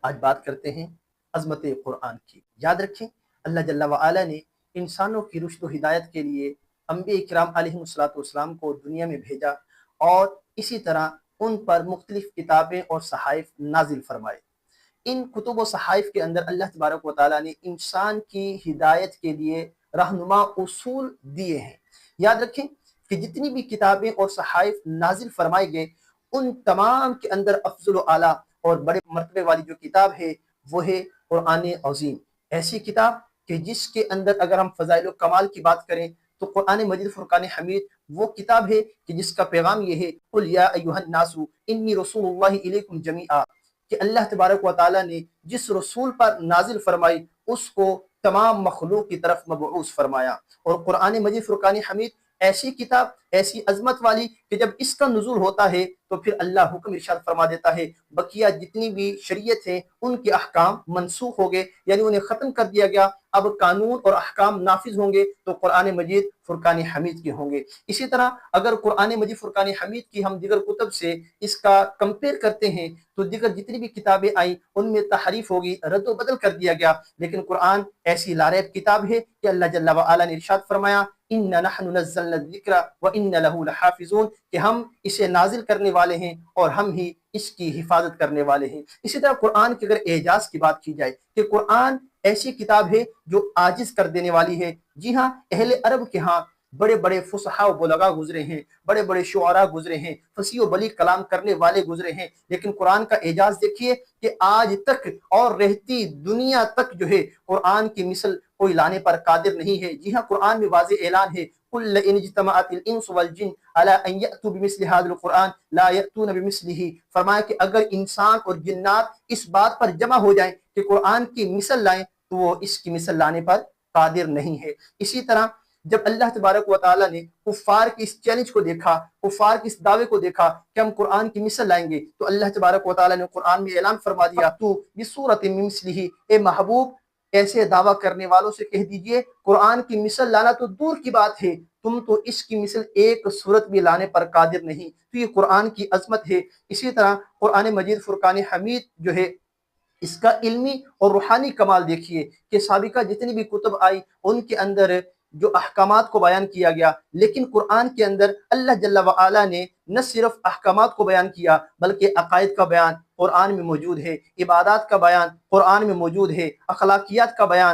آج بات کرتے ہیں عظمت قرآن کی۔ یاد رکھیں، اللہ جل وعلا نے انسانوں کی رشد و ہدایت کے لیے انبیاء کرام علیہ السلام کو دنیا میں بھیجا، اور اسی طرح ان پر مختلف کتابیں اور صحائف نازل فرمائے۔ ان کتب و صحائف کے اندر اللہ تبارک و تعالیٰ نے انسان کی ہدایت کے لیے رہنما اصول دیے ہیں۔ یاد رکھیں کہ جتنی بھی کتابیں اور صحائف نازل فرمائے گئے، ان تمام کے اندر افضل و اعلیٰ اور بڑے مرتبے والی جو کتاب ہے وہ ہے قرآن عظیم۔ ایسی کتاب کہ جس کے اندر اگر ہم فضائل و کمال کی بات کریں تو قرآن مجید فرقان حمید وہ کتاب ہے کہ جس کا پیغام یہ ہے، قل یا ایھا الناس انی رسول اللہ الیکم جمیعا، کہ اللہ تبارک و تعالیٰ نے جس رسول پر نازل فرمائی اس کو تمام مخلوق کی طرف مبعوث فرمایا۔ اور قرآن مجید فرقان حمید ایسی کتاب، ایسی عظمت والی کہ جب اس کا نزول ہوتا ہے تو پھر اللہ حکم ارشاد فرما دیتا ہے بقیہ جتنی بھی شریعت ہیں ان کے احکام منسوخ ہو گئے، یعنی انہیں ختم کر دیا گیا، اب قانون اور احکام نافذ ہوں گے تو قرآن مجید فرقان حمید کے ہوں گے۔ اسی طرح اگر قرآن مجید فرقان حمید کی ہم دیگر کتب سے اس کا کمپیئر کرتے ہیں تو دیگر جتنی بھی کتابیں آئیں ان میں تحریف ہوگی، رد و بدل کر دیا گیا، لیکن قرآن ایسی لاریب کتاب ہے کہ اللہ جل وعلا نے ارشاد فرمایا اِنَّا نَحْنُ نَزَّلْنَا الذِّكْرَ وَإِنَّ لَهُ لَحَافِظُونَ، کہ ہم اسے نازل کرنے والے ہیں اور ہم ہی اس کی حفاظت کرنے والے ہیں۔ اسی طرح قرآن کے اگر اعجاز کی بات کی جائے کہ قرآن ایسی کتاب ہے جو عاجز کر دینے والی ہے۔ جی ہاں، اہل عرب کے ہاں بڑے بڑے فصحاء و بلغاء گزرے ہیں، بڑے بڑے شعراء گزرے ہیں، فصیح و بلیغ کلام کرنے والے گزرے ہیں، لیکن قرآن کا اعجاز دیکھیے کہ آج تک اور رہتی دنیا تک جو ہے قرآن کی مثل کوئی لانے پر قادر نہیں ہے۔ جی ہاں، قرآن میں واضح اعلان ہے قُلْ لَئِنِ اجْتَمَعَتِ الْإِنسُ وَالْجِنُّ عَلَىٰ أَن يَأْتُوا بِمِثْلِ هَٰذَا الْقُرْآنِ لَا يَأْتُونَ بِمِثْلِهِ، فرمایا کہ اگر انسان اور جنات اس بات پر جمع ہو جائیں کہ قرآن کی مثل لائیں تو وہ اس کی مثل لانے پر قادر نہیں ہے۔ اسی طرح جب اللہ تبارک و تعالیٰ نے کفار کی اس چیلنج کو دیکھا، کفار کی اس دعوے کو دیکھا کہ ہم قرآن کی مثل لائیں گے، تو اللہ تبارک و تعالیٰ نے قرآن میں اعلان فرما دیا تو بِصُورَةٍ مِّن مِّثْلِهِ، اے محبوب ایسے دعویٰ کرنے والوں سے کہہ دیجئے قرآن کی مثل لانا تو دور کی بات ہے، تم تو اس کی مثل ایک صورت بھی لانے پر قادر نہیں۔ تو یہ قرآن کی عظمت ہے۔ اسی طرح قرآن مجید فرقان حمید جو ہے اس کا علمی اور روحانی کمال دیکھیے کہ سابقہ جتنی بھی کتب آئی ان کے اندر جو احکامات کو بیان کیا گیا، لیکن قرآن کے اندر اللہ جل وعلا نے نہ صرف احکامات کو بیان کیا بلکہ عقائد کا بیان قرآن میں موجود ہے، عبادات کا بیان قرآن میں موجود ہے، اخلاقیات کا بیان